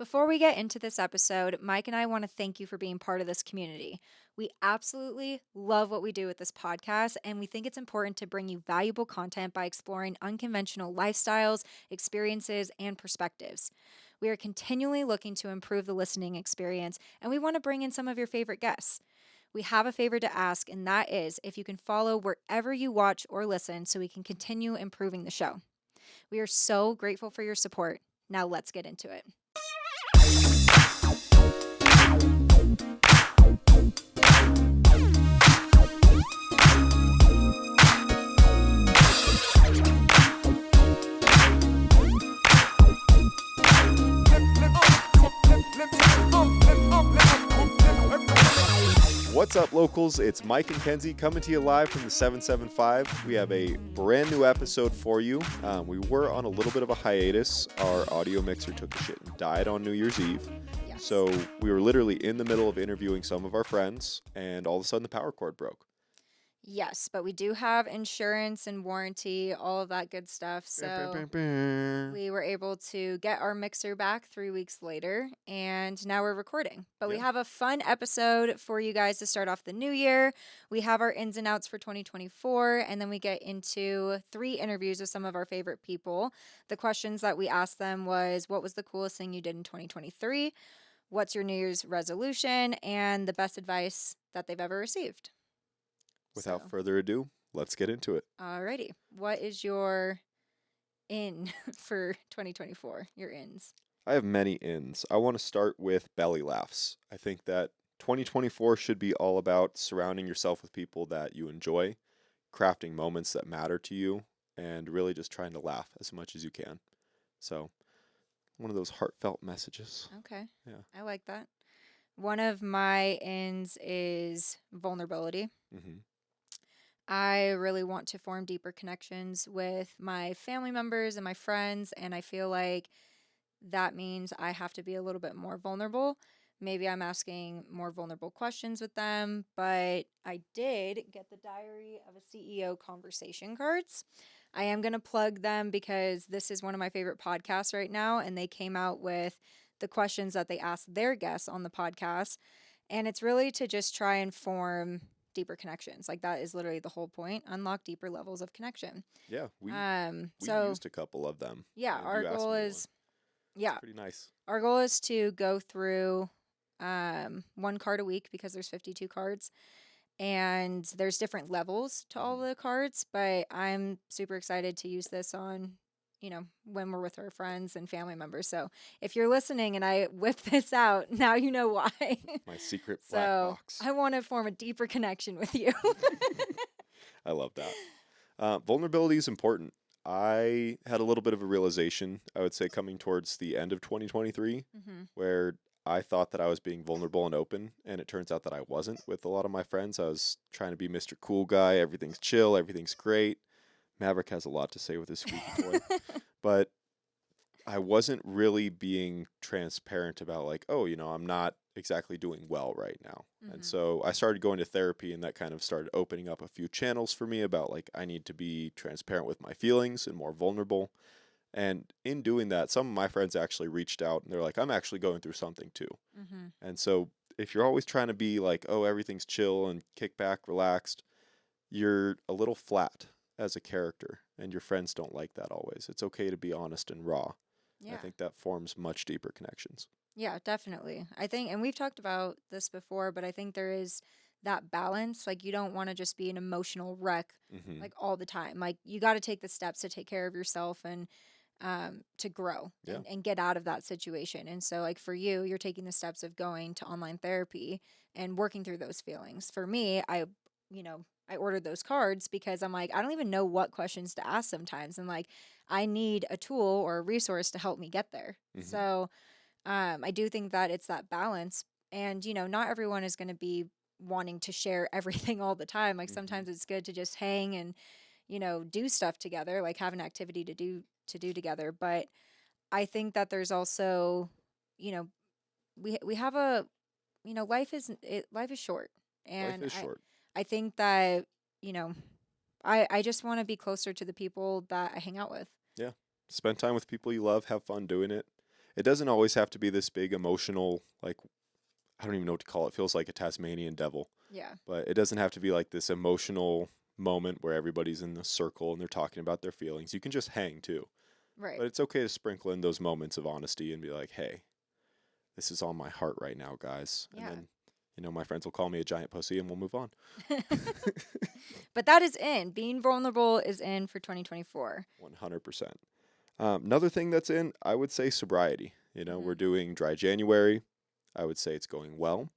Before we get into this episode, Mike and I want to thank you for being part of this community. We absolutely love what we do with this podcast, and we think it's important to bring you valuable content by exploring unconventional lifestyles, experiences, and perspectives. We are continually looking to improve the listening experience, and we want to bring in some of your favorite guests. We have a favor to ask, and that is if you can follow wherever you watch or listen so we can continue improving the show. We are so grateful for your support. Now let's get into it. What's up, locals? It's Mike and Kenzie coming to you live from the 775. We have a brand new episode for you. We were on a little bit of a hiatus. Our audio mixer took a shit and died on New Year's Eve. Yes. So we were literally in the middle of interviewing some of our friends, and all of a sudden the power cord broke. Yes, but we do have insurance and warranty, all of that good stuff. So we were able to get our mixer back 3 weeks later, and now we're recording. But we Yeah. have a fun episode for you guys to start off the new year. We have our ins and outs for 2024, and then we get into 3 interviews with some of our favorite people. The questions that we asked them was, what was the coolest thing you did in 2023? What's your New Year's resolution? And the best advice that they've ever received. Without So, further ado, let's get into it. alrighty. What is your in for 2024? Your ins. I have many ins. I want to start with belly laughs. I think that 2024 should be all about surrounding yourself with people that you enjoy, crafting moments that matter to you, and really just trying to laugh as much as you can. So, one of those heartfelt messages. Okay. Yeah. I like that. One of my ins is vulnerability. Mm-hmm. I really want to form deeper connections with my family members and my friends, and I feel like that means I have to be a little bit more vulnerable. Maybe I'm asking more vulnerable questions with them, but I did get the Diary of a CEO conversation cards. I am going to plug them because this is one of my favorite podcasts right now, and they came out with the questions that they asked their guests on the podcast. And it's really to just try and form deeper connections. Like that is literally the whole point. Unlock deeper levels of connection. Yeah, we So used a couple of them. yeah, and our you asked goal me is one. yeah, Pretty nice. our goal is to go through one card a week because there's 52 cards and there's different levels to all the cards, but I'm super excited to use this on, when we're with our friends and family members. So if you're listening and I whip this out, now you know why. My secret black So box. I want to form a deeper connection with you. I love that. Vulnerability is important. I had a little bit of a realization, I would say, coming towards the end of 2023, Mm-hmm. where I thought that I was being vulnerable and open, and it turns out that I wasn't with a lot of my friends. I was trying to be Mr. Cool Guy. Everything's chill. Everything's great. Maverick has a lot to say with his squeaky toy. But I wasn't really being transparent about like, oh, I'm not exactly doing well right now. And Mhm. so I started going to therapy, and that kind of started opening up a few channels for me about like I need to be transparent with my feelings and more vulnerable. And in doing that, some of my friends actually reached out and they're like, I'm actually going through something too. Mm-hmm. And so if you're always trying to be like, oh, everything's chill and kick back, relaxed, you're a little flat as a character, and your friends don't like that always. It's okay to be honest and raw. Yeah. I think that forms much deeper connections. Yeah, definitely. I think, and we've talked about this before, but I think there is that balance. Like, you don't want to just be an emotional wreck Mm-hmm. like all the time. Like, you got to take the steps to take care of yourself and to grow Yeah. and get out of that situation. And so, like, for you, you're taking the steps of going to online therapy and working through those feelings. For me, I ordered those cards because I'm like, I don't even know what questions to ask sometimes. And like, I need a tool or a resource to help me get there. Mhm. So, I do think that it's that balance. And, not everyone is going to be wanting to share everything all the time. Like Mhm. sometimes it's good to just hang and, do stuff together, like have an activity to do together. But I think that there's also, you know, we have a, life is short. Life And is short. I think that, you know, I just want to be closer to the people that I hang out with. Yeah. Spend time with people you love, have fun doing it. it doesn't always have to be this big emotional, like, I don't even know what to call it. It feels like a Tasmanian devil, Yeah. but it doesn't have to be like this emotional moment where everybody's in the circle and they're talking about their feelings. You can just hang too. Right. But it's okay to sprinkle in those moments of honesty and be like, hey, this is on my heart right now, guys. And Yeah. then, my friends will call me a giant pussy and we'll move on. But that is in. Being vulnerable is in for 2024. 100%. Another thing that's in, I would say sobriety. Hmm. We're doing dry January. I would say it's going well.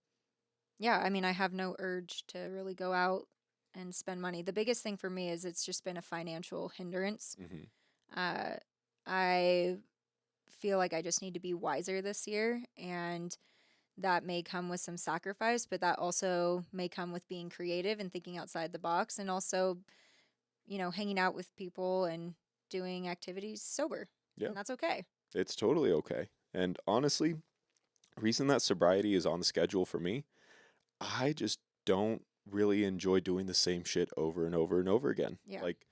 Yeah, I mean, I have no urge to really go out and spend money. The biggest thing for me is it's just been a financial hindrance. Hmm. Uh, I feel like I just need to be wiser this year, and that may come with some sacrifice, but that also may come with being creative and thinking outside the box, and also, hanging out with people and doing activities sober. Yeah, And that's okay. it's totally okay. And honestly, reason that sobriety is on the schedule for me, I just don't really enjoy doing the same shit over and over and over again. Yeah. Like,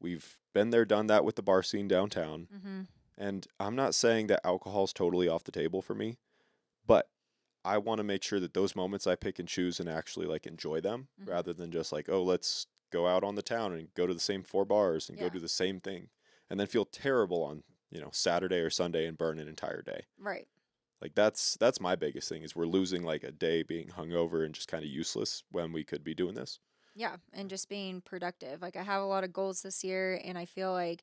we've been there, done that with the bar scene downtown. Mm-hmm. And I'm not saying that alcohol's totally off the table for me, but I want to make sure that those moments I pick and choose and actually like enjoy them Mm-hmm. rather than just like, oh, let's go out on the town and go to the same 4 bars and go Yeah. do the same thing and then feel terrible on, Saturday or Sunday and burn an entire day. Right. Like that's my biggest thing is we're losing like a day being hungover and just kind of useless when we could be doing this. Yeah. And just being productive. Like, I have a lot of goals this year, and I feel like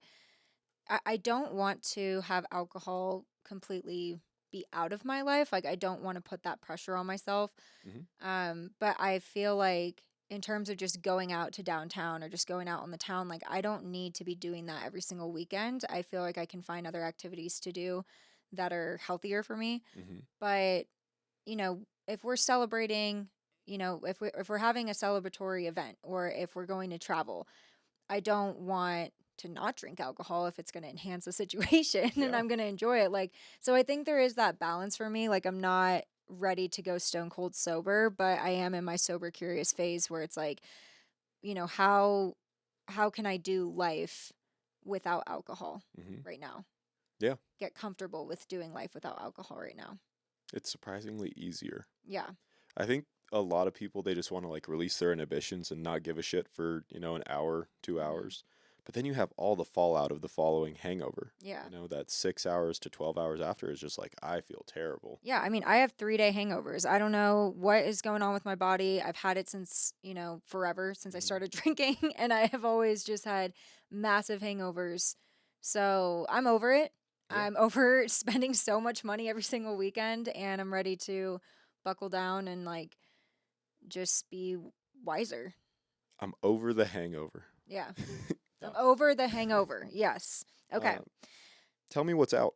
I don't want to have alcohol completely be out of my life. Like, I don't want to put that pressure on myself. Hmm. But I feel like in terms of just going out to downtown or just going out on the town, like, I don't need to be doing that every single weekend. I feel like I can find other activities to do that are healthier for me. Hmm. But, if we're celebrating, if we're having a celebratory event, or if we're going to travel, I don't want to not drink alcohol if it's going to enhance the situation and Yeah. I'm going to enjoy it. Like, so I think there is that balance for me. Like, I'm not ready to go stone cold sober, but I am in my sober curious phase where it's like, how can I do life without alcohol Hmm. right now? Yeah. Get comfortable with doing life without alcohol right now. It's surprisingly easier. Yeah. I think a lot of people they just want to like release their inhibitions and not give a shit for, an hour, two Hmm. hours. But then you have all the fallout of the following hangover. Yeah. That 6 hours to 12 hours after is just like I feel terrible. Yeah, I mean, I have 3-day hangovers. I don't know what is going on with my body. I've had it since, forever, since I Hmm. started drinking, and I have always just had massive hangovers. So I'm over it. Yeah. I'm over spending so much money every single weekend, and I'm ready to buckle down and, like, just be wiser. I'm over the hangover. Yeah. I'm No. over the hangover. Yes. Okay. Uh, tell me what's out.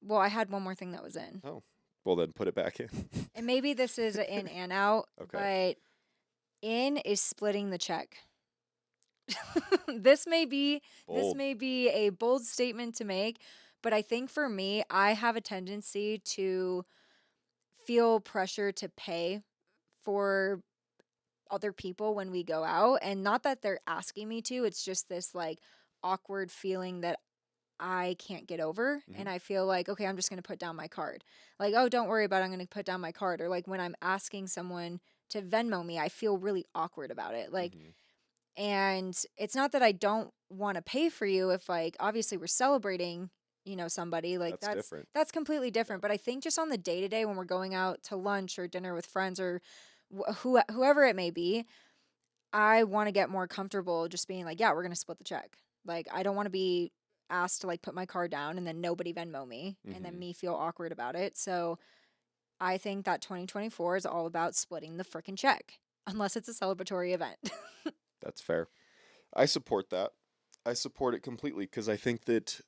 Well, I had one more thing that was in. Oh, well then put it back in. And maybe this is an in and out, Okay. but in is splitting the check. this may be this Bold. may be a bold statement to make, but I think for me, I have a tendency to feel pressure to pay for other people when we go out, and not that they're asking me to, it's just this like awkward feeling that I can't get over, Hmm. and I feel like, okay, I'm just going to put down my card. Like, oh, don't worry about it, I'm going to put down my card. Or like when I'm asking someone to Venmo me, I feel really awkward about it. Like, Hmm. and it's not that I don't want to pay for you if, like, obviously we're celebrating, somebody, like That's different. that's completely Yeah. different. But I think just on the day to day when we're going out to lunch or dinner with friends or whoever it may be, I want to get more comfortable just being like, yeah, we're going to split the check. Like, I don't want to be asked to like put my card down and then nobody Venmo me and then Hmm. me feel awkward about it. So I think that 2024 is all about splitting the frickin' check, unless it's a celebratory event. That's fair. I support that. I support it completely because I think that,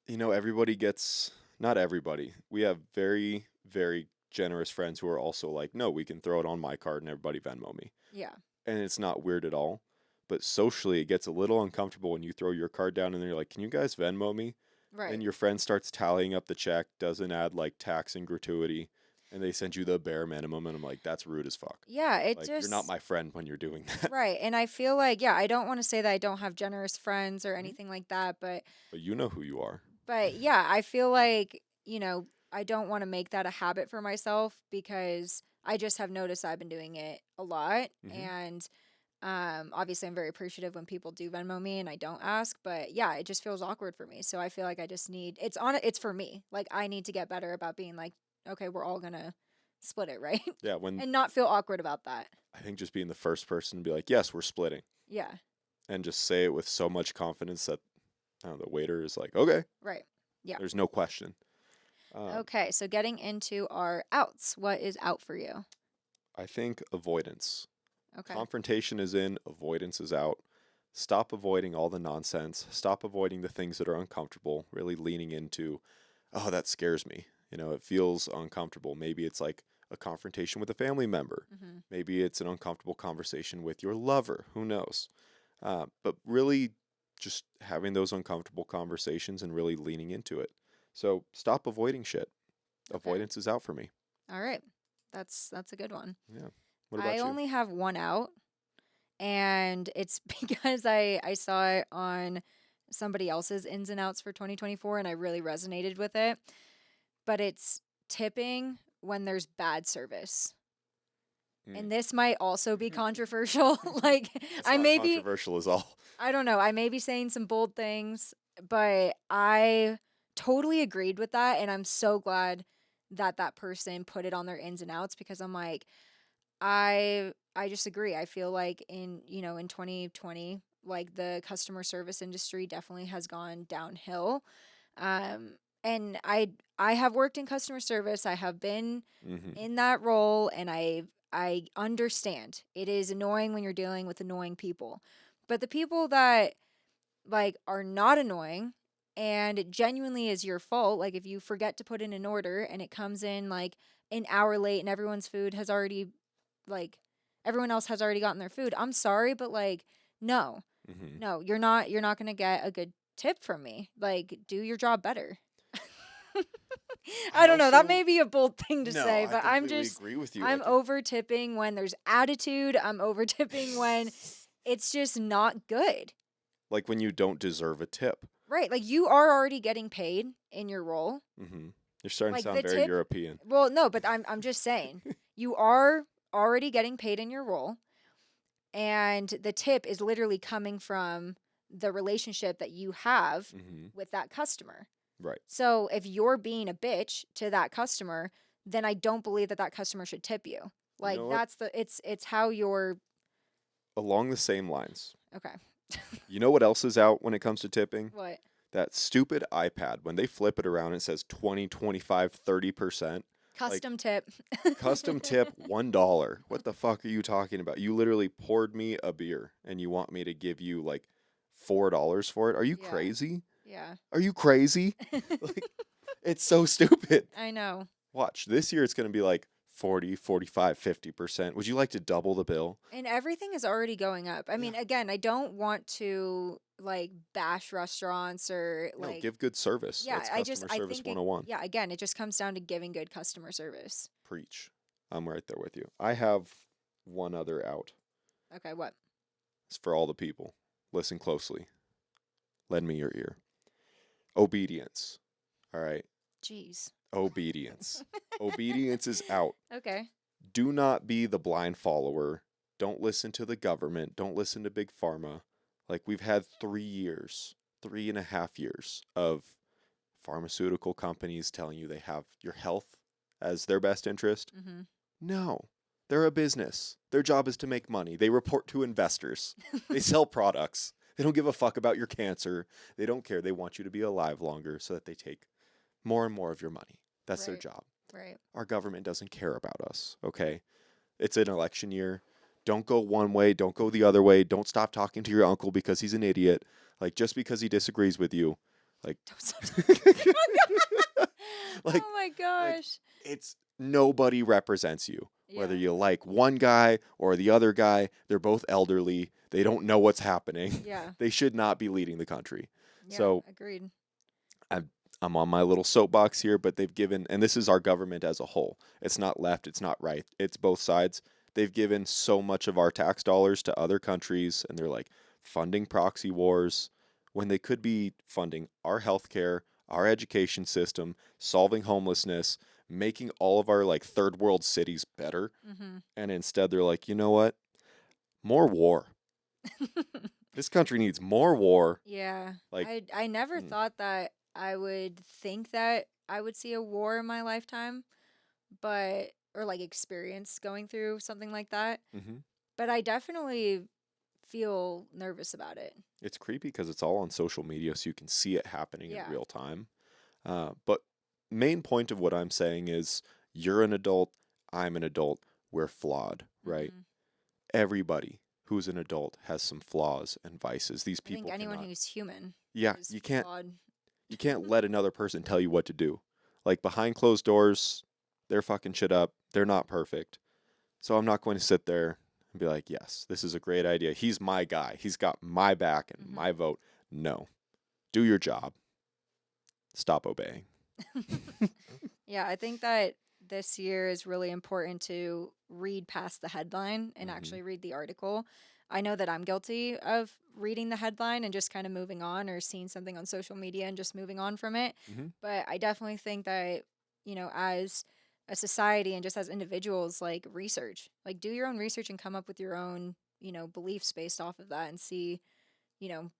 everybody gets, not everybody. We have very, very generous friends who are also like, no, we can throw it on my card and everybody Venmo me. Yeah, And it's not weird at all. But socially, it gets a little uncomfortable when you throw your card down and they're like, can you guys Venmo me? And right. your friend starts tallying up the check, doesn't add like tax and gratuity, and they send you the bare minimum. And I'm like, that's rude as fuck. Yeah, it Like, you're not just, my friend when you're doing that. right. And I feel like, yeah, I don't want to say that I don't have generous friends or Mhm. anything like that, but But you know who you are. yeah, I feel like, I don't want to make that a habit for myself because I just have noticed I've been doing it a lot. Hmm. And obviously, I'm very appreciative when people do Venmo me and I don't ask, but yeah, it just feels awkward for me. So I feel like I just need it's for me. Like I need to get better about being like, okay, we're all gonna split it, right? Yeah, when And not feel awkward about that. I think just being the first person to be like, yes, we're splitting, Yeah, and just say it with so much confidence that I don't know, the waiter is like, okay, right. Yeah. there's no question. Okay, so getting into our outs. What is out for you? I think avoidance. Okay. Confrontation is in, avoidance is out. Stop avoiding all the nonsense. Stop avoiding the things that are uncomfortable. Really leaning into, oh, that scares me. It feels uncomfortable. Maybe it's like a confrontation with a family member. Mm-hmm. Maybe it's an uncomfortable conversation with your lover. Who knows? But really, just having those uncomfortable conversations and really leaning into it. So stop avoiding shit. Okay. Avoidance is out for me. All right. That's a good one. Yeah. What I about you? only have one out, and it's because I saw it on somebody else's ins and outs for 2024 and I really resonated with it. But it's tipping when there's bad service. Mm. And this might also be controversial. Like It's I not may be controversial as all. I don't know, I may be saying some bold things, but I totally agreed with that and I'm so glad that that person put it on their ins and outs because I'm like I just agree. I feel like in 2020, like the customer service industry definitely has gone downhill. Um and I have worked in customer service. I have been Hmm. in that role and I understand. It is annoying when you're dealing with annoying people. But the people that like are not annoying and it genuinely is your fault, like if you forget to put in an order and it comes in like an hour late and everyone's food has already like everyone else has already gotten their food. I'm sorry, but like no. Hmm. No, you're not going to get a good tip from me. Like do your job better. I I don't know. That also may be a bold thing to no, say, I but completely agree with you. I'm Like over tipping when there's attitude. I'm over tipping when it's just not good. like when you don't deserve a tip. Right. Like you are already getting paid in your role. Hmm. You're starting to Like sound the very tip, European. well, no, but I'm just saying. You are already getting paid in your role and the tip is literally coming from the relationship that you have Hmm. with that customer. Right. So if you're being a bitch to that customer, then I don't believe that that customer should tip you. You know Like what? it's how you're Along the same lines. okay. You know what else is out when it comes to tipping? What? That stupid iPad. When they flip it around, it says 20, 25, 30%. Like Custom tip. custom tip $1. What the fuck are you talking about? You literally poured me a beer and you want me to give you like $4 for it? Are you Yeah. crazy? Yeah. Are you crazy? Like it's so stupid. I know. Watch. This year it's going to be like 40, 45, 50%. Would you like to double the bill? And everything is already going up. I Yeah. mean, again, I don't want to like bash restaurants or No, like give good service. yeah, That's customer I service think 101. yeah, again, it just comes down to giving good customer service. Preach. I'm right there with you. I have one other out. Okay, what? It's for all the people. Listen closely. Lend me your ear. Obedience. All right. Jeez. Obedience. Obedience is out. Okay. Do not be the blind follower. Don't listen to the government. Don't listen to Big Pharma. Like we've had 3 years, 3.5 years of pharmaceutical companies telling you they have your health as their best interest. Mhm. No, they're a business. Their job is to make money. They report to investors. They sell products. They don't give a fuck about your cancer. They don't care. They want you to be alive longer so that they take more and more of your money. That's their Right. job. Right. Our government doesn't care about us, okay? It's an election year. Don't go one way, don't go the other way. Don't stop talking to your uncle because he's an idiot. Like just because he disagrees with you, like Don't stop like oh my like gosh. it's nobody represents you. Whether Yeah. you like one guy or the other guy, they're both elderly. They don't know what's happening. Yeah. They should not be leading the country. Yeah. So Agreed. I'm I'm on my little soapbox here, but they've given, and this is our government as a whole. It's not left, it's not right, it's both sides. They've given so much of our tax dollars to other countries, and they're like funding proxy wars when they could be funding our healthcare, our education system, solving homelessness, making all of our like third world cities better. Mm-hmm. And instead they're like, you know what? More war. This country needs more war. Yeah. Like, I never mm, thought that I would think that I would see a war in my lifetime, but or like experience going through something like that. mhm. But I definitely feel nervous about it. It's creepy because it's all on social media, so you can see it happening in Yeah. real time. But main point of what I'm saying is, you're an adult, I'm an adult, we're flawed, right? Mm-hmm. Everybody who's an adult has some flaws and vices. These I think people anyone cannot. who's human Yeah, is you can't. flawed. You can't let another person tell you what to do. Like behind closed doors, they're fucking shit up. They're not perfect. So I'm not going to sit there and be like, yes, this is a great idea. He's my guy. He's got my back and Mm-hmm. my vote. No. Do your job. Stop obeying. Yeah, I think that this year is really important to read past the headline and Mhm. actually read the article. I know that I'm guilty of reading the headline and just kind of moving on or seeing something on social media and just moving on from it. Mhm. But I definitely think that, as a society and just as individuals, like research, like do your own research and come up with your own, beliefs based off of that and see, you know,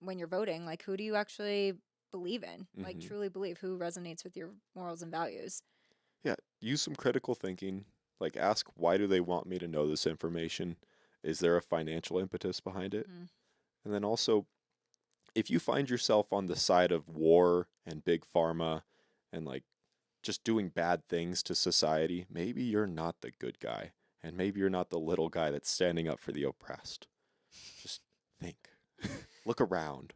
when you're voting, like who do you actually believe in? Like Mhm. truly believe who resonates with your morals and values. Yeah, use some critical thinking. Like ask, why do they want me to know this information? Is there a financial impetus behind it? Mhm. And then also, if you find yourself on the side of war and big pharma and like just doing bad things to society, maybe you're not the good guy. And maybe you're not the little guy that's standing up for the oppressed. Just think. Look around.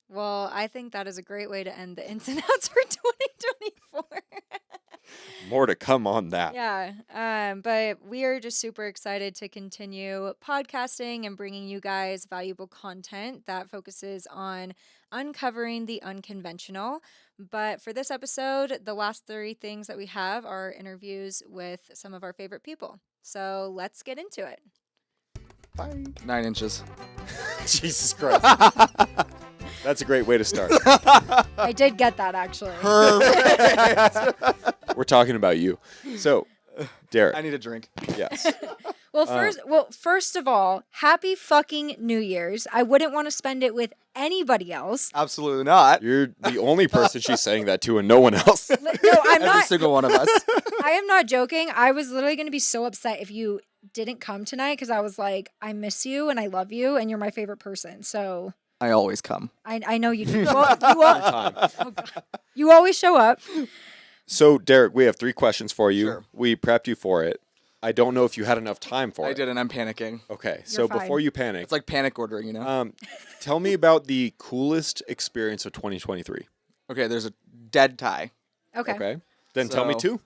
Well, I think that is a great way to end the ins and outs for 2024. More to come on that. Yeah. But we are just super excited to continue podcasting and bringing you guys valuable content that focuses on uncovering the unconventional. But for this episode, the last three things that we have are interviews with some of our favorite people. So let's get into it. Bye. 9 inches. Jesus Christ. That's a great way to start. I did get that actually. We're talking about you. So, Derrick. I need a drink. Yes. Well, first of all, happy fucking New Year's. I wouldn't want to spend it with anybody else. Absolutely not. You're the only person she's saying that to and no one else. No, I'm Every not. single one of us. I am not joking. I was literally going to be so upset if you didn't come tonight because I was like, I miss you and I love you and you're my favorite person. So I always come. I know you do. Well, Time. oh God. You always show up. So, Derrick, we have 3 questions for you. Sure. We prepped you for it. I don't know if you had enough time for it. I didn't. I'm panicking. Okay, so fine. before you panic, It's like panic ordering, you know? tell me about the coolest experience of 2023. Okay, there's a dead tie. Okay. Then tell me So-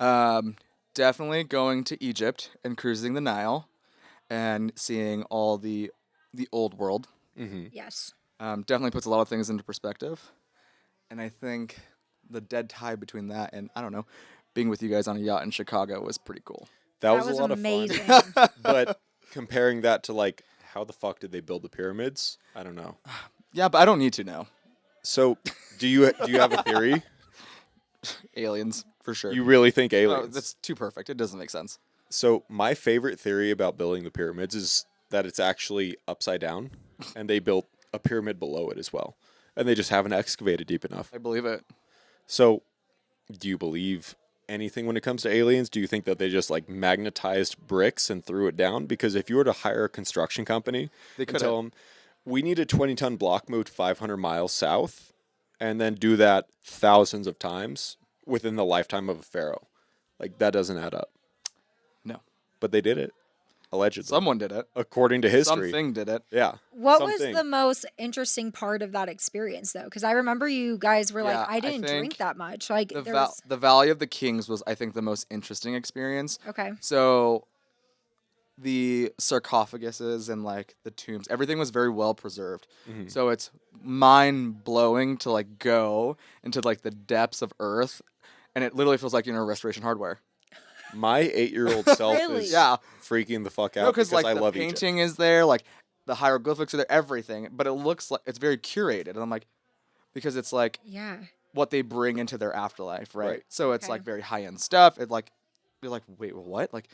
2. Definitely going to Egypt and cruising the Nile and seeing all the old world. Mm-hmm. Yes. Definitely puts a lot of things into perspective. And I think the dead tie between that and, I don't know, being with you guys on a yacht in Chicago was pretty cool. That was a lot amazing. of fun. But comparing that to like, how the fuck did they build the pyramids? I don't know. Yeah, but I don't need to know. So, do you have a theory? Aliens, for sure. You really think Oh, aliens? that's too perfect. It doesn't make sense. So, my favorite theory about building the pyramids is that it's actually upside down, and they built a pyramid below it as well, and they just haven't excavated deep enough. I believe it. So, do you believe anything when it comes to aliens? Do you think that they just like magnetized bricks and threw it down? Because if you were to hire a construction company They and could tell them, we need a 20-ton block moved 500 miles south, and then do that thousands of times within the lifetime of a pharaoh, like that doesn't add up. No. But they did it, allegedly, Someone did it. according to history. Something did it. Yeah. What was something. the most interesting part of that experience, though? Because I remember you guys were like, Yeah, I I didn't drink think that much. Like, The, there was... the Valley of the Kings was, I think, the most interesting experience. Okay. So the sarcophaguses and like the tombs, everything was very well preserved. Mhm. So it's mind blowing to like go into like the depths of Earth, and it literally feels like Restoration Hardware. My 8-year-old self Really? is Yeah, freaking the fuck out no, because like I the love Egypt. painting is there, like the hieroglyphics are there, everything, but it looks like it's very curated, and I'm like, because it's like Yeah. what they bring into their afterlife, right? Right. So it's Okay. like very high end stuff. It like you're like, wait, what? Like,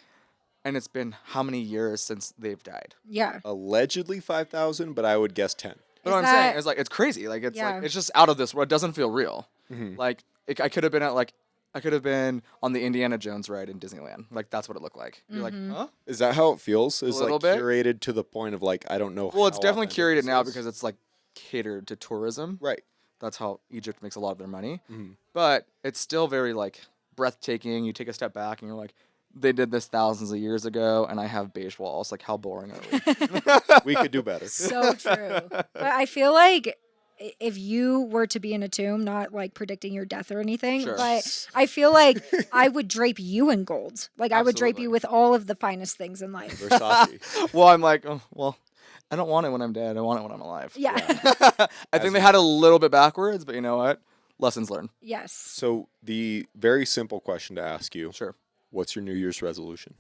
and it's been how many years since they've died? Yeah. Allegedly 5,000, but I would guess 10. But Is what I'm saying that- is like it's crazy. Like it's Yeah. like it's just out of this world. It doesn't feel real. Mm-hmm. Like I could have been at like I could have been on the Indiana Jones ride in Disneyland. Like that's what it looked like. You're like, Mhm. huh? Is that how it feels? Is little like bit. curated to the point of like I don't know. Well, it's how definitely authentic curated this now is. because it's like catered to tourism. Right. That's how Egypt makes a lot of their money. Mhm. But it's still very like breathtaking. You take a step back and you're like, they did this thousands of years ago, and I have beige walls. Like, how boring are we? We could do better. So true. But I feel like if you were to be in a tomb, not like predicting your death or anything, Sure. but I feel like I would drape you in gold. Like I would drape Absolutely. you with all of the finest things in life. Versace. Well, I'm like, oh, well, I don't want it when I'm dead. I want it when I'm alive. Yeah. I think they had a little bit backwards, but you know what? Lessons learned. Yes. So the very simple question to ask you: Sure. what's your New Year's resolution?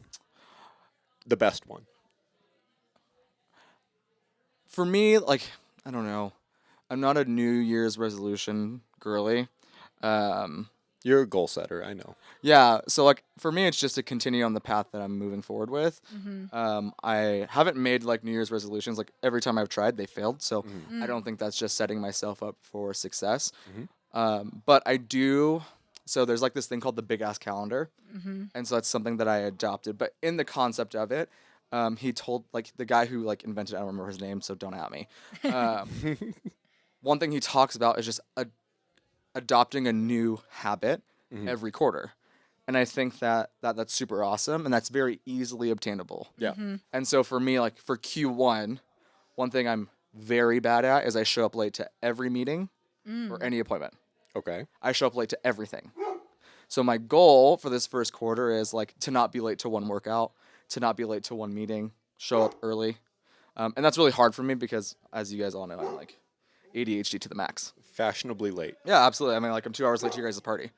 The best one. For me, like, I don't know. I'm not a New Year's resolution girly. You're a goal setter, I know. Yeah, so like for me, it's just to continue on the path that I'm moving forward with. Mm-hmm. I haven't made like New Year's resolutions. Like every time I've tried, they failed. So Mhm. I don't think that's just setting myself up for success. Mhm. But I do. So there's like this thing called the big ass calendar, Mm-hmm. and so that's something that I adopted. But in the concept of it, he told like the guy who like invented. I don't remember his name, so don't at me. One thing he talks about is just adopting a new habit Mhm. every quarter. And I think that's super awesome and that's very easily obtainable. Yeah. Mm-hmm. And so for me, like for Q1, one thing I'm very bad at is I show up late to every meeting or any appointment. Okay. I show up late to everything. So my goal for this first quarter is like to not be late to one workout, to not be late to one meeting, show up early. And that's really hard for me because as you guys all know, I'm like ADHD to the max. Fashionably late. Yeah, absolutely. I mean, like I'm 2 hours late to your guys' party.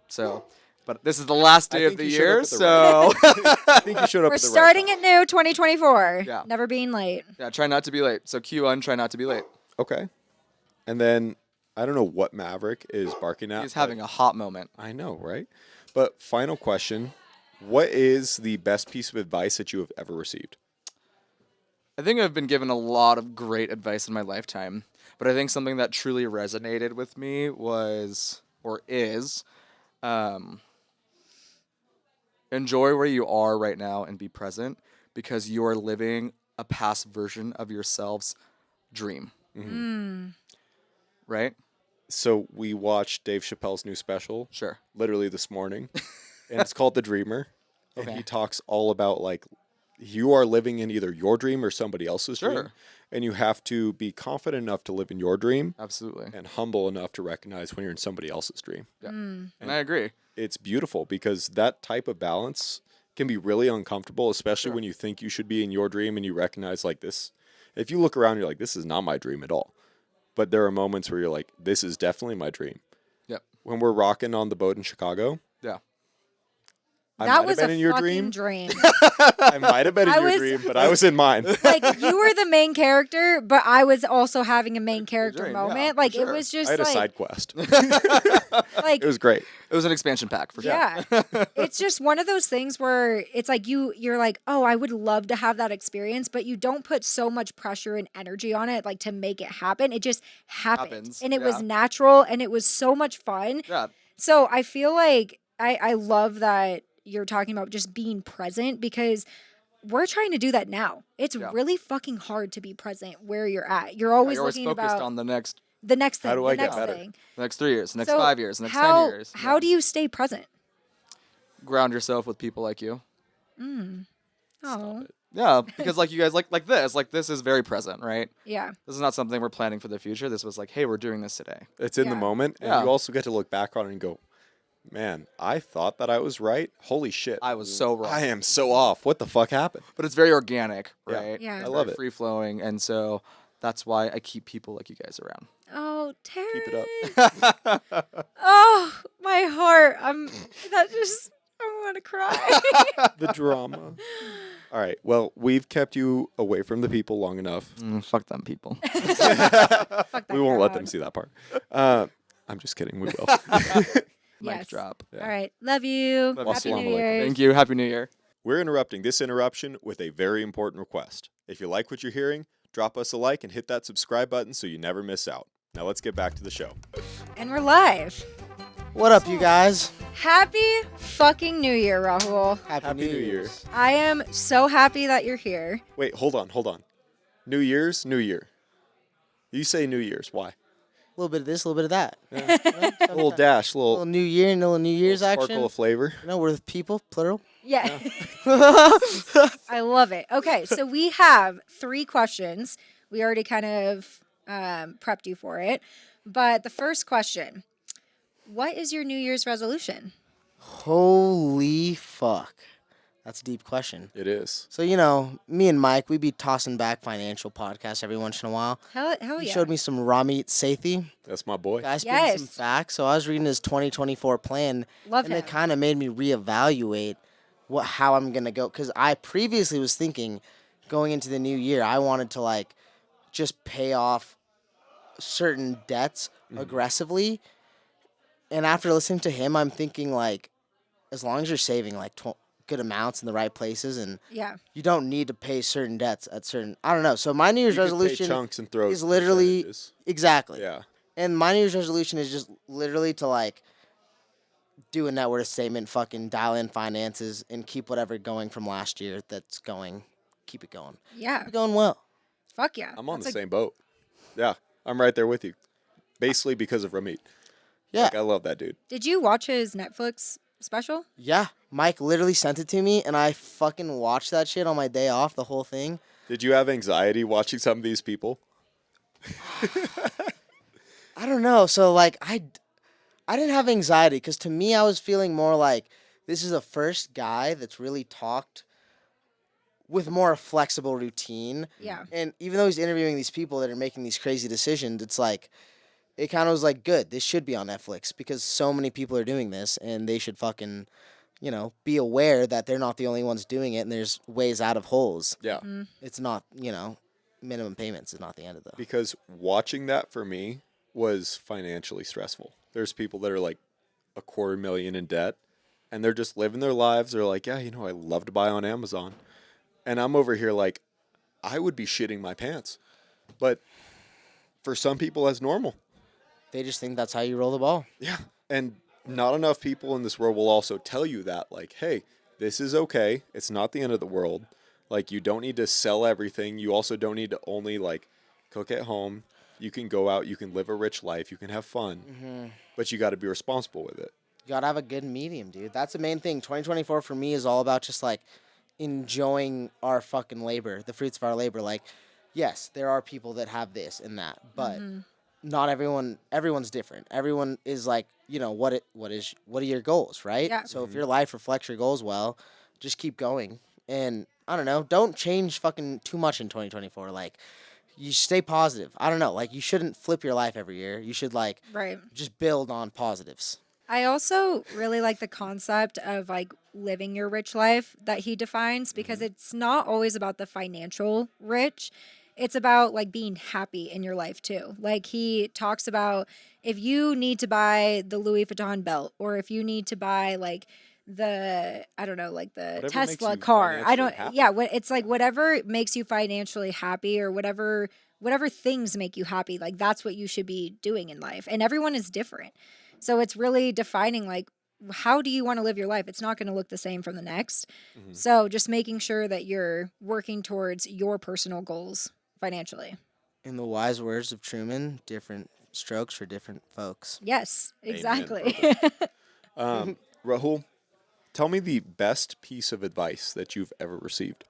So, but this is the last I day of think the you showed up year, at the so I think you showed up We're at the starting right it new 2024. Yeah. Never being late. yeah, try not to be late. So Q1, try not to be late. time. Okay. And then I don't know what Maverick is barking at. He's having a hot moment. I know, right? But final question. What is the best piece of advice that you have ever received? I think I've been given a lot of great advice in my lifetime, but I think something that truly resonated with me was or is enjoy where you are right now and be present because you are living a past version of yourself's dream, right? So we watched Dave Chappelle's new special Sure. literally this morning, and it's called The Dreamer. And Okay. he talks all about like you are living in either your dream or somebody else's dream, Sure. and you have to be confident enough to live in your dream Absolutely. and humble enough to recognize when you're in somebody else's dream. Yeah. And I agree. It's beautiful because that type of balance can be really uncomfortable, especially Sure. when you think you should be in your dream and you recognize like this. If you look around, you're like, this is not my dream at all. But there are moments where you're like, this is definitely my dream. Yep. When we're rocking on the boat in Chicago, Yeah. I That might have was been a in your fucking dream. dream. I might have been in I your was- dream, but I was in mine. Like you were the main character, but I was also having a main character dream, yeah, moment. for Like sure. it was I just had a like side quest. like It was great. It was an expansion pack for sure. yeah. It's just one of those things where it's like you're like, "Oh, I would love to have that experience," but you don't put so much pressure and energy on it like to make it happen. It just happened. Happens, And it yeah. was natural and it was so much fun. Yeah. So I feel like I love that you're talking about just being present because we're trying to do that now. It's Yeah. really fucking hard to be present where you're at. You're always You're always looking focused about on the next the next thing, How do I the get next better? thing. 3 years, the next So 5 years, the next how, 10 years. How do you stay present? ground yourself with people like you? Oh, Yeah, because like you guys like this is very present, right? yeah. This is not something we're planning for the future. This was like, hey, we're doing this today. It's in the Yeah. moment, and Yeah. you also get to look back on it and go, man, I thought that I was right. Holy shit. I was so wrong. I am so off. What the fuck happened? But it's very organic, Yeah. right? Yeah. It's I love very it. free flowing, and so that's why I keep people like you guys around. Oh, Terry. Keep it up. Oh, my heart. I want to cry. The drama. All right. Well, we've kept you away from the people long enough. Fuck them people. Fuck that We won't let them crowd. see that part. I'm just kidding. We will. Mic Yes. drop. Yeah. All right. Love you. Love you. Happy New Assalamu alaikum. Year's. Thank you. Happy New Year. We're interrupting this interruption with a very important request. If you like what you're hearing, drop us a like and hit that subscribe button so you never miss out. Now let's get back to the show. And we're live. What up, you guys? Happy fucking New Year, Rahul. Happy New Year. I am so happy that you're here. Wait, hold on. New Year's, New Year. You say New Year's. Why? A little bit of this, a little bit of that. A little dash, A little New Year and a little New Year's sparkle action. of flavor. You know, we're the people, plural. Yeah. I love it. Okay, so we have 3 questions. We already kind of prepped you for it. But the first question, what is your New Year's resolution? Holy fuck. That's a deep question. It is. So, you know, me and Mike, we be tossing back financial podcasts every once in a while. Hell He yeah. showed me some Ramit Sethi. That's my boy. Guy spit some Yes. facts. So I was reading his 2024 plan. Love and him. it kind of made me reevaluate how I'm going to go. Because I previously was thinking going into the new year, I wanted to, like, just pay off certain debts aggressively. And after listening to him, I'm thinking, like, as long as you're saving, like, good amounts in the right places and Yeah. you don't need to pay certain debts at certain, I don't know. So my New Year's You could pay resolution chunks and throw is literally, percentages. exactly. Yeah. And my New Year's resolution is just literally to, like, do a net worth statement, fucking dial in finances, and keep whatever going from last year that's going, keep it going. Yeah. Keep it going well. Fuck yeah. I'm on the That's a- same boat. Yeah. I'm right there with you. Basically because of Ramit. Yeah. Like, I love that dude. Did you watch his Netflix special? Yeah. Mike literally sent it to me, and I fucking watched that shit on my day off, the whole thing. Did you have anxiety watching some of these people? I don't know. So, like, I didn't have anxiety because to me, I was feeling more like this is the first guy that's really talked with more flexible routine. Yeah. And even though he's interviewing these people that are making these crazy decisions, it's like, it kind of was like, good, this should be on Netflix because so many people are doing this and they should fucking, you know, be aware that they're not the only ones doing it and there's ways out of holes. Yeah. It's not, you know, minimum payments is not the end of the. Because watching that for me was financially stressful. There's people that are like $250,000 in debt and they're just living their lives. They're like, yeah, you know, I love to buy on Amazon. And I'm over here like, I would be shitting my pants. But for some people, that's normal. They just think that's how you roll the ball. Yeah. And not enough people in this world will also tell you that, like, hey, this is okay. It's not the end of the world. Like, you don't need to sell everything. You also don't need to only, like, cook at home. You can go out. You can live a rich life. You can have fun. But you got to be responsible with it. You gotta have a good medium, dude. That's the main thing. 2024 for me is all about just like enjoying our fucking labor, the fruits of our labor. Like, yes, there are people that have this and that, but not everyone's different. Everyone is like, you know, what are your goals, right? Yeah. So if your life reflects your goals well, just keep going. And I don't know, don't change fucking too much in 2024. Like, you stay positive. I don't know, like, you shouldn't flip your life every year. You should, like, Right. just build on positives. I also really like the concept of like living your rich life that he defines because it's not always about the financial rich. It's about like being happy in your life too. Like he talks about if you need to buy the Louis Vuitton belt or if you need to buy like the I don't know like the Whatever makes Tesla you car. I don't financially happy. yeah, it's like whatever makes you financially happy or whatever things make you happy, like that's what you should be doing in life. And everyone is different. So it's really defining like how do you want to live your life? It's not going to look the same from the next. So just making sure that you're working towards your personal goals financially. In the wise words of Truman, different strokes for different folks. Yes, Amen, exactly. Rahul, tell me the best piece of advice that you've ever received.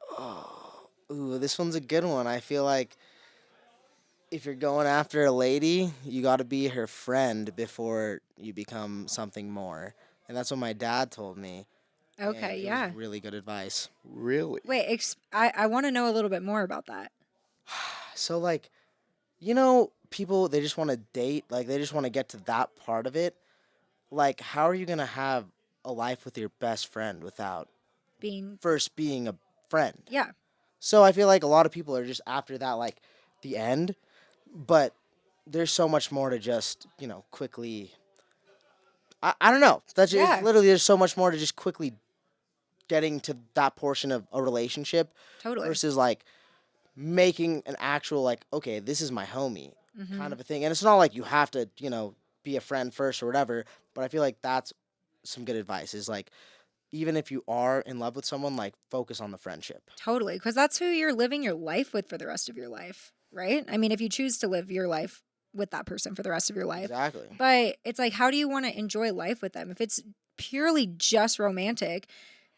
Ooh, this one's a good one. I feel like if you're going after a lady, you got to be her friend before you become something more. And that's what my dad told me. and Okay, it was yeah. really good advice. Really? Wait, I want to know a little bit more about that. So, like, you know, people, they just want to date. Like, they just want to get to that part of it. Like, how are you going to have a life with your best friend without Being first being a friend. Yeah. So I feel like a lot of people are just after that, like the end, but there's so much more to just, quickly. I don't know. That's just, Yeah. literally, there's so much more to just quickly getting to that portion of a relationship Totally. versus like making an actual, like, okay, this is my homie Mm-hmm. kind of a thing. And it's not like you have to, be a friend first or whatever, but I feel like that's some good advice is like, even if you are in love with someone, like focus on the friendship. Totally. Because that's who you're living your life with for the rest of your life, right? I mean, if you choose to live your life with that person for the rest of your life. Exactly. But it's like, how do you want to enjoy life with them? If it's purely just romantic,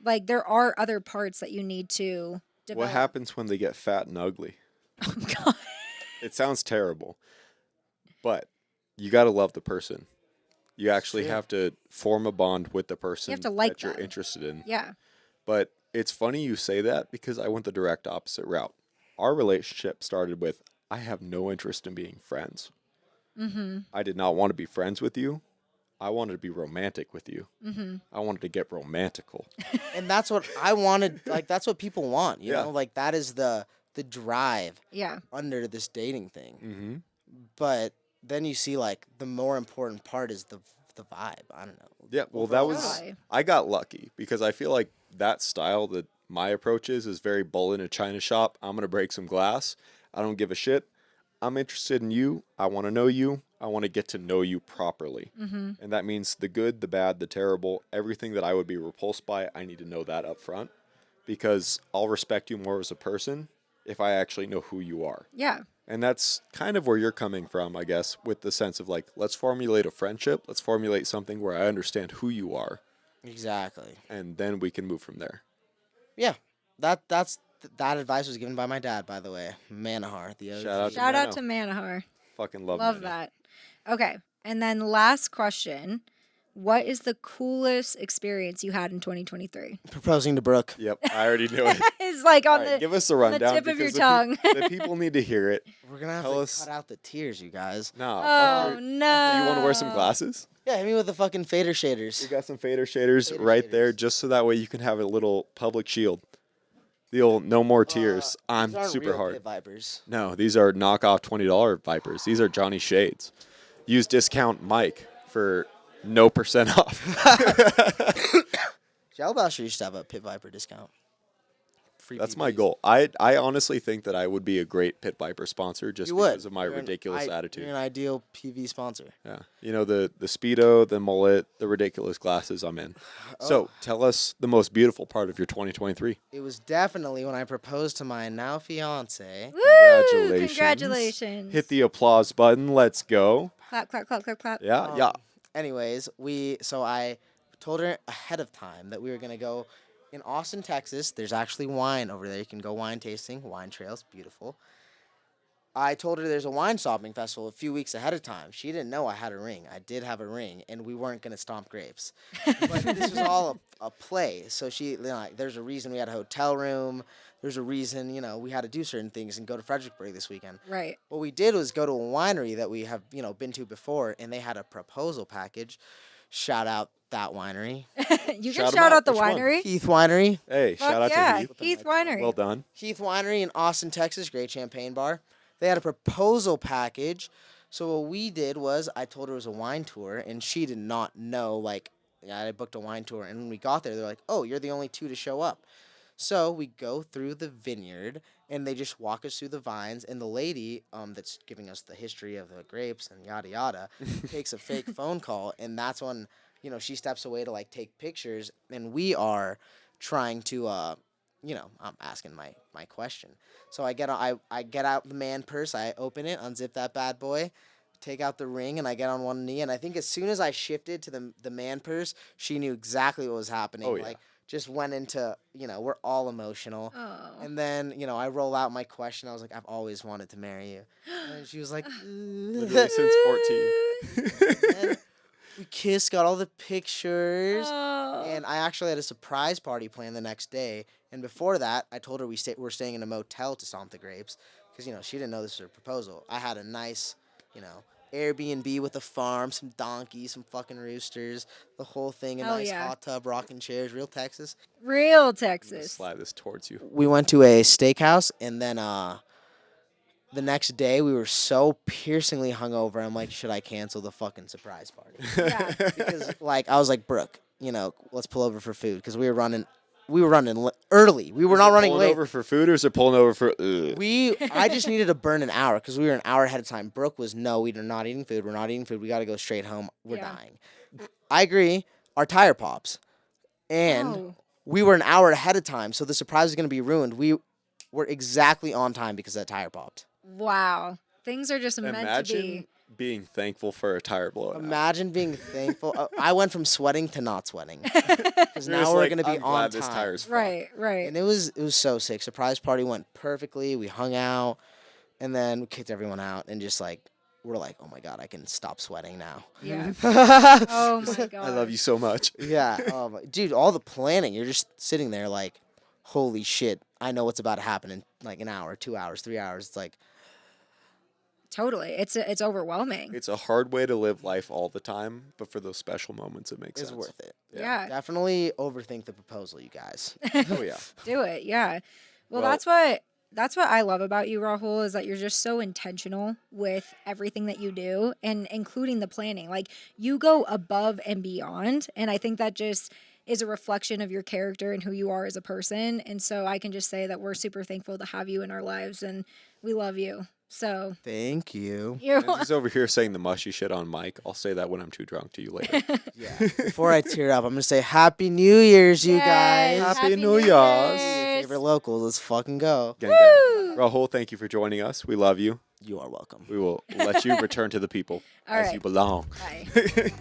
like there are other parts that you need to develop. What happens when they get fat and ugly? Oh, God. It sounds terrible, but you got to love the person. You actually true. have to form a bond with the person to like that you're them. interested in. Yeah. But it's funny you say that because I went the direct opposite route. Our relationship started with I have no interest in being friends. Mm-hmm. I did not want to be friends with you. I wanted to be romantic with you. Mm-hmm. I wanted to get romantical. And that's what I wanted. Like, that's what people want, you Yeah. know? Like, that is the drive Yeah. under this dating thing. Mm-hmm. But then you see, like, the more important part is the vibe. I don't know. Yeah, well, that Overall was Totally. I got lucky because I feel like that style that my approach is very bull in a china shop. I'm gonna break some glass. I don't give a shit. I'm interested in you. I want to know you. I want to get to know you properly. Mm-hmm. And that means the good, the bad, the terrible, everything that I would be repulsed by, I need to know that up front because I'll respect you more as a person if I actually know who you are. Yeah. And that's kind of where you're coming from, I guess, with the sense of like, let's formulate a friendship. Let's formulate something where I understand who you are, Exactly. and then we can move from there. Yeah. That advice was given by my dad, by the way. Manohar, the OG. Shout out to Shout out Mano. to Manohar. Fucking love Love Mano. that. Okay. And then last question. What is the coolest experience you had in 2023? Proposing to Brooke. Yep, I already knew it. It's like All on right, the give us a on the rundown tip of your because tongue. the people need to hear it. We're going to have Tell to us- cut out the tears, you guys. Nah, Oh fuck your, no. Do you want to wear some glasses? Yeah, hit me with the fucking fader We shaders. got some fader shaders Fader right there, shaders. just so that way you can have a little public shield. The old no more tears. I'm These aren't super real hard. Pit Vipers. No, these are knockoff $20 Vipers. These are Johnny Shades. Use discount Mike for no % off. Jalbasher used to have a Pit Viper discount. Free That's my PVs. goal. I honestly think that I would be a great Pit Viper sponsor just You would. because of my You're an ridiculous You're attitude. an ideal PV sponsor. Yeah. You know, the Speedo, the mullet, the ridiculous glasses, I'm in. So tell us the most beautiful part of your 2023. It was definitely when I proposed to my now fiance. Woo! Congratulations. Congratulations. Hit the applause button. Let's go. clap, clap, clap, clap, clap. Yeah, yeah. Anyways, so I told her ahead of time that we were gonna go in Austin, Texas. There's actually wine over there. You can go wine tasting, wine trails, beautiful. I told her there's a wine stomping festival a few weeks ahead of time. She didn't know I had a ring. I did have a ring, and we weren't gonna stomp grapes. But this was all a play. So there's a reason we had a hotel room. There's a reason, we had to do certain things and go to Fredericksburg this weekend. Right. What we did was go to a winery that we have, been to before, and they had a proposal package. Shout out that winery. You Shout 'em can shout out. out the Which one? winery. Heath Winery. Hey, Fuck shout out yeah. to Heath. Heath Winery. Well done. Heath Winery in Austin, Texas. Great champagne bar. They had a proposal package. So what we did was I told her it was a wine tour, and she did not know, I booked a wine tour. And when we got there, they're like, oh, you're the only two to show up. So we go through the vineyard, and they just walk us through the vines. And the lady that's giving us the history of the grapes and yada yada takes a fake phone call, and that's when she steps away to take pictures, and we are trying to I'm asking my question. So I get out the man purse, I open it, unzip that bad boy, take out the ring, and I get on one knee. And I think as soon as I shifted to the man purse, she knew exactly what was happening. Oh, yeah. Just went into, we're all emotional. Oh. And then, I roll out my question. I was like, I've always wanted to marry you. And she was like, Literally since 14. And we kissed, got all the pictures. Oh. And I actually had a surprise party planned the next day. And before that, I told her we're staying in a motel to stomp the grapes because, she didn't know this was her proposal. I had a nice, Airbnb with a farm, some donkeys, some fucking roosters, the whole thing, a Hell nice yeah. hot tub, rocking chairs, real Texas. Real I'm gonna Texas. slide this towards you. We went to a steakhouse, and then the next day we were so piercingly hungover. I'm like, should I cancel the fucking surprise party? Yeah. Because like I was like, Brooke, let's pull over for food because we were running early. We were Is not it running pulling late. over for food, or is it pulling over for? Ugh. I just needed to burn an hour because we were an hour ahead of time. Brooke was, no, we're not eating food. We're not eating food. We got to go straight home. We're Yeah. dying. I agree. Our tire pops, and Oh. we were an hour ahead of time, so the surprise was gonna be ruined. We were exactly on time because that tire popped. Wow. Things are just meant to Imagine be. being thankful for a tire blowout. Imagine being thankful. I went from sweating to not sweating because You're now just we're like, gonna be I'm on glad time. this tire's fucked. Right, right. And it was so sick. Surprise party went perfectly. We hung out, and then we kicked everyone out, and just like we're like, oh my god, I can stop sweating now. Yeah. yeah, Oh my god. I love you so much. dude, all the planning. You're just sitting there like, holy shit, I know what's about to happen in like an hour, 2 hours, 3 hours. It's like, Totally. It's overwhelming. It's a hard way to live life all the time, but for those special moments, it makes it's sense. worth it. Yeah. Definitely overthink the proposal, you guys. Oh yeah. Do it. Yeah. Well, Well- that's what I love about you, Rahul, is that you're just so intentional with everything that you do and including the planning. Like you go above and beyond, and I think that just is a reflection of your character and who you are as a person. And so I can just say that we're super thankful to have you in our lives and we love you. So Thank you. you're Kenzie's over here saying the mushy shit on mic. I'll say that when I'm too drunk to you later. Yeah. Before I tear up, I'm gonna say Happy New Year's, you guys. Yes, Happy New Year's. Year's. Favorite locals, let's fucking go. Gang, gang. Rahul, thank you for joining us. We love you. You are welcome. We will let you return to the people All as right. you belong. Bye.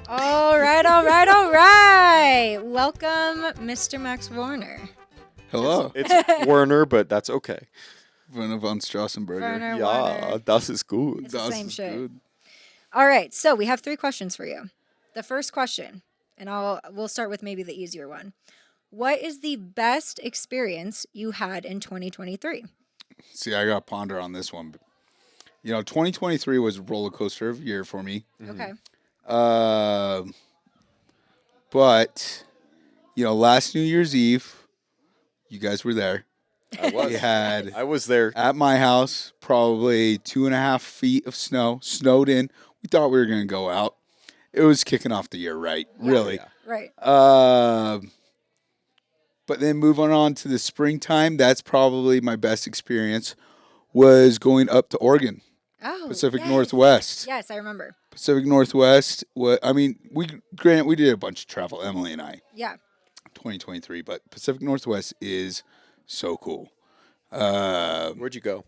All right, all right, all right. Welcome, Mr. Max Werner. Hello, It's Werner, but that's okay. Werner von Strassenberger. Werner, Yeah, Werner. das ist gut. It's the Das same ist shit. good. All right, so we have 3 questions for you. The first question, and we'll start with maybe the easier one. What is the best experience you had in 2023? See, I got to ponder on this one. 2023 was a roller coaster of a year for me. Okay. But, last New Year's Eve, you guys were there. I was. We had I was there. at my house probably 2.5 feet of snow, snowed in. We thought we were going to go out. It was kicking off the year, right? Really. Yeah. Right. But then moving on to the springtime, that's probably my best experience was going up to Oregon, Oh, Pacific yes. Northwest. Yes, I remember. Pacific Northwest. We did a bunch of travel, Emily and I, Yeah. 2023. But Pacific Northwest is so cool. Where'd you go?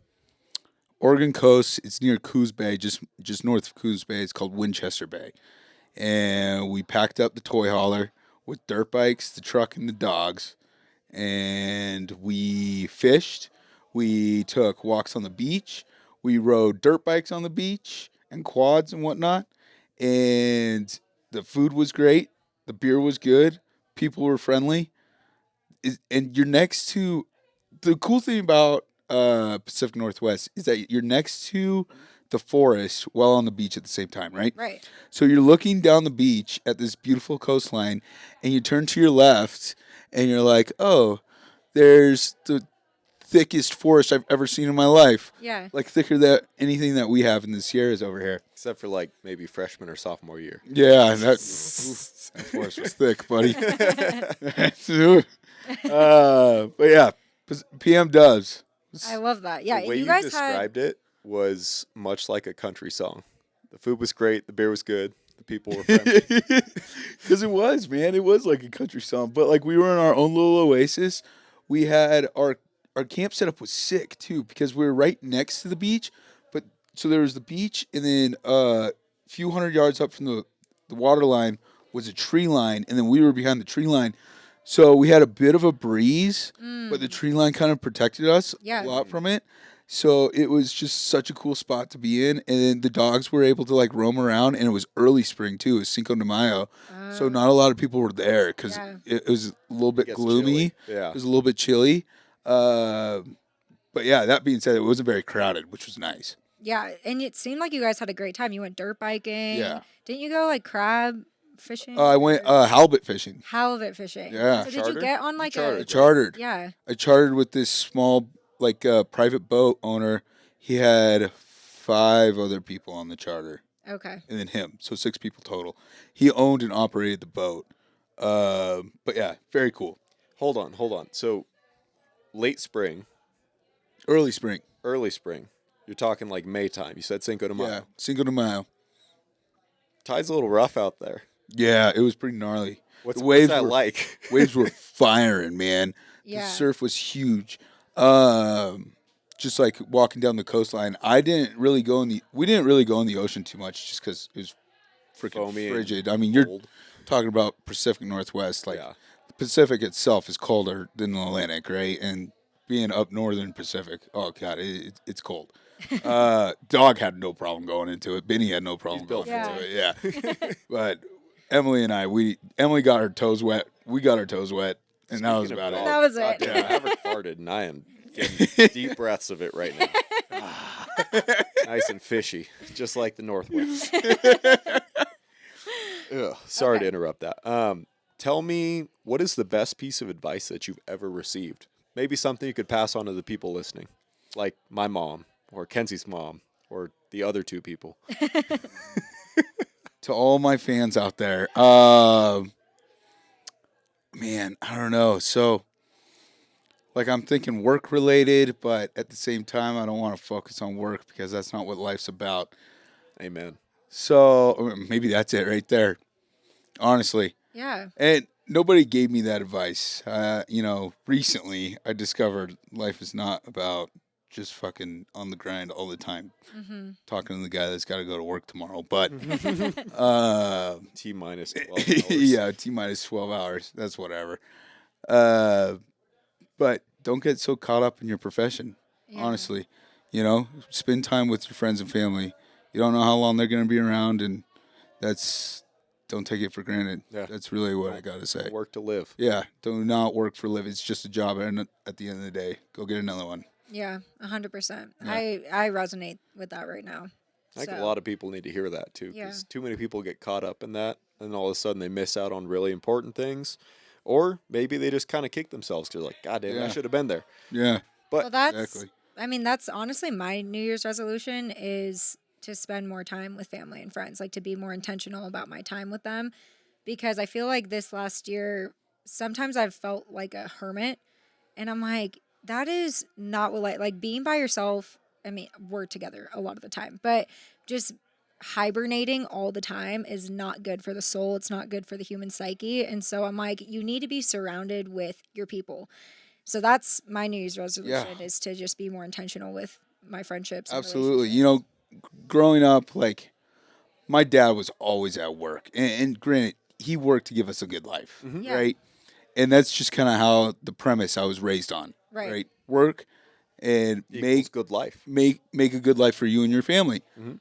Oregon coast. It's near Coos Bay, just north of Coos Bay. It's called Winchester Bay, and we packed up the toy hauler with dirt bikes, the truck, and the dogs, and we fished. We took walks on the beach. We rode dirt bikes on the beach and quads and whatnot. And the food was great. The beer was good. People were friendly. And you're next to the cool thing about Pacific Northwest is that you're next to the forest while on the beach at the same time, right? Right. So you're looking down the beach at this beautiful coastline, and you turn to your left, and you're like, oh, there's the thickest forest I've ever seen in my life. Yeah. Like thicker than anything that we have in the Sierras over here. Except for like maybe freshman or sophomore year. Yeah, that forest was thick, buddy. But yeah, PM Doves. I love that. Yeah. The way You you guys had. described it was much like a country song. The food was great. The beer was good. The people were friendly. Because it was, man. It was like a country song. But like we were in our own little oasis. We had our camp setup was sick too because we were right next to the beach. But so there was the beach, and then a few hundred yards up from the water line was a tree line, and then we were behind the tree line. So we had a bit of a breeze, but the tree line kind of protected us Yeah. a lot from it. So it was just such a cool spot to be in. And then the dogs were able to like roam around, and it was early spring too. It was Cinco de Mayo. So not a lot of people were there because Yeah. it was a little bit gets gloomy. chilly. Yeah. It was a little bit chilly. But But yeah, that being said, it wasn't very crowded, which was nice. Yeah, and it seemed like you guys had a great time. You went dirt biking. Yeah. Didn't you go like crab fishing? I went or halibut fishing. halibut fishing. Yeah. So did you Chartered? get on You like chartered, a I right? chartered. yeah? I chartered with this small, like, private boat owner. He had 5 other people on the charter, Okay. and then him. So 6 people total. He owned and operated the boat. But yeah, very cool. Hold on. So late spring, Early spring. early spring. You're talking like May time. You said Cinco de Mayo. Yeah. Cinco de Mayo. Tide's a little rough out there. Yeah, it was pretty gnarly. What's waves that were- like? Waves were firing, man. Yeah. The surf was huge. Just like walking down the coastline, we didn't really go in the ocean too much just because it was freaking Foamy and frigid. I mean, you're Cold. talking about Pacific Northwest. Like Yeah. the Pacific itself is colder than the Atlantic, right? And being up northern Pacific, oh god, it's cold. Dog had no problem going into it. Benny had no problem built going for into it. Yeah, but Emily and I, Emily got her toes wet. We got our toes wet, and that was Speaking about of it. That was it. goddamn, Maverick farted, and I am getting deep breaths of it right now. Nice and fishy, just like the Northwest. Ugh, sorry to Okay. interrupt that. Tell me, what is the best piece of advice that you've ever received? Maybe something you could pass on to the people listening, like my mom or Kenzie's mom or the other 2 people. To all my fans out there, man, I don't know. So, like, I'm thinking work related, but at the same time, I don't want to focus on work because that's not what life's about. Amen. So, or maybe that's it right there, honestly. Yeah. And nobody gave me that advice. Recently I discovered life is not about just fucking on the grind all the time, Mm-hmm. talking to the guy that's got to go to work tomorrow. But T minus 12 hours. yeah, T minus 12 hours. That's whatever. But don't get so caught up in your profession. Yeah. Honestly, spend time with your friends and family. You don't know how long they're going to be around, and don't take it for granted. Yeah. That's really what I got to say. Work to live. Yeah, do not work for a living. It's just a job, and at the end of the day, go get another one. Yeah. 100%. Yeah. I resonate with that right now. I think So, a lot of people need to hear that too, Yeah. because too many people get caught up in that, and all of a sudden they miss out on really important things, or maybe they just kind of kick themselves because like, God damn, I Yeah. should have been there. Yeah, But Well, that's. exactly. I mean, that's honestly my New Year's resolution is to spend more time with family and friends, like to be more intentional about my time with them, because I feel like this last year, sometimes I've felt like a hermit, and I'm like, that is not what like being by yourself. I mean, we're together a lot of the time, but just hibernating all the time is not good for the soul. It's not good for the human psyche. And so I'm like, you need to be surrounded with your people. So that's my New Year's resolution is to just be more intentional with my friendships. And Absolutely. relationships. Growing up, like, my dad was always at work, and granted, he worked to give us a good life, Yeah. right? And that's just kind of how the premise I was raised on, Right. Work and equals good life. make a good life for you and your family. Mhm.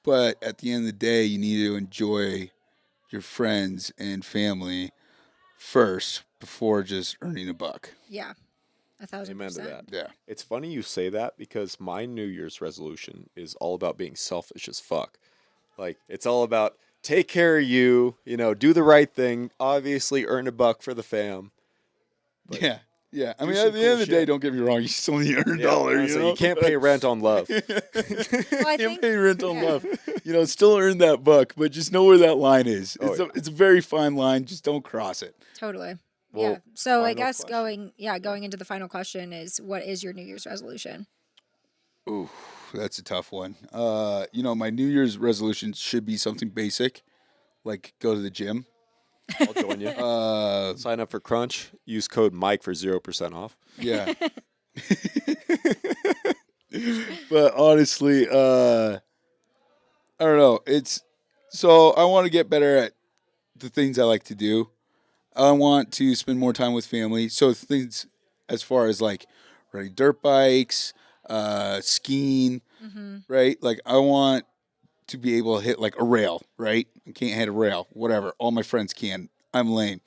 But at the end of the day, you need to enjoy your friends and family first before just earning a buck. Yeah. 1,000%. Amen to that. Yeah. It's funny you say that because my New Year's resolution is all about being selfish as fuck. Like, it's all about take care of you, do the right thing, obviously earn a buck for the fam. But Yeah. Yeah. I do mean, some at the cool end of the day, shit. don't get me wrong, you still need to earn a Yeah, dollar. honestly, you can't pay rent on love. Well, I Can't think, pay rent on yeah. love. Still earn that buck, but just know where that line is. Oh, It's a very fine line. Just don't cross it. Totally. Well, Yeah. So I final guess question. going into the final question is, what is your New Year's resolution? Ooh, that's a tough one. My New Year's resolution should be something basic, like go to the gym. I'll join you. Uh, Sign up for Crunch. Use code Mike for 0% off. yeah. But honestly, I don't know. So I want to get better at the things I like to do. I want to spend more time with family. So things as far as like riding dirt bikes, skiing, Mm-hmm. right? Like I want to be able to hit like a rail, right? I can't hit a rail, whatever. All my friends can. I'm lame.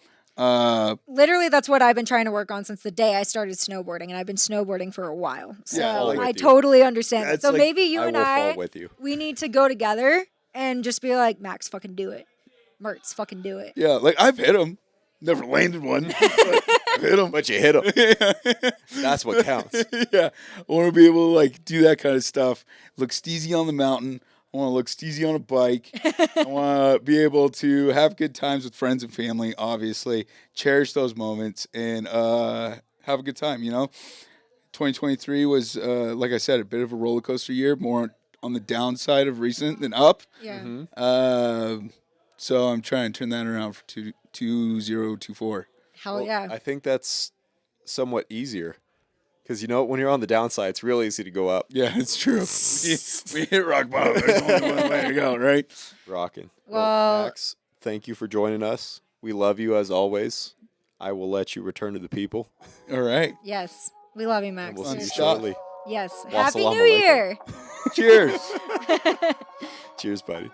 Literally, that's what I've been trying to work on since the day I started snowboarding, and I've been snowboarding for a while. So Yeah, like- I with you. totally understand. That's So like, maybe you I and will I, fall with you. we need to go together and just be like, Max, fucking do it. Mertz, fucking do it. Yeah, like I've hit him. Never landed one. But I've hit him. But you hit him. Yeah. That's what counts. Yeah. I want to be able to like do that kind of stuff. Look steezy on the mountain. I want to look steezy on a bike. I want to be able to have good times with friends and family, obviously. Cherish those moments and have a good time, 2023 was, like I said, a bit of a roller coaster year, more on the downside of recent than up. Yeah. Mm-hmm. So I'm trying to turn that around for 2024. Hell Well, yeah. I think that's somewhat easier. Because, when you're on the downside, it's real easy to go up. Yeah, it's true. we hit rock bottom. There's only one way to go, right? Rocking. Well- Max, thank you for joining us. We love you as always. I will let you return to the people. All right. Yes. We love you, And Max. we'll see you Stop. shortly. Yes. Wassalamu Happy New alaikum. Year. Cheers. Cheers, buddy.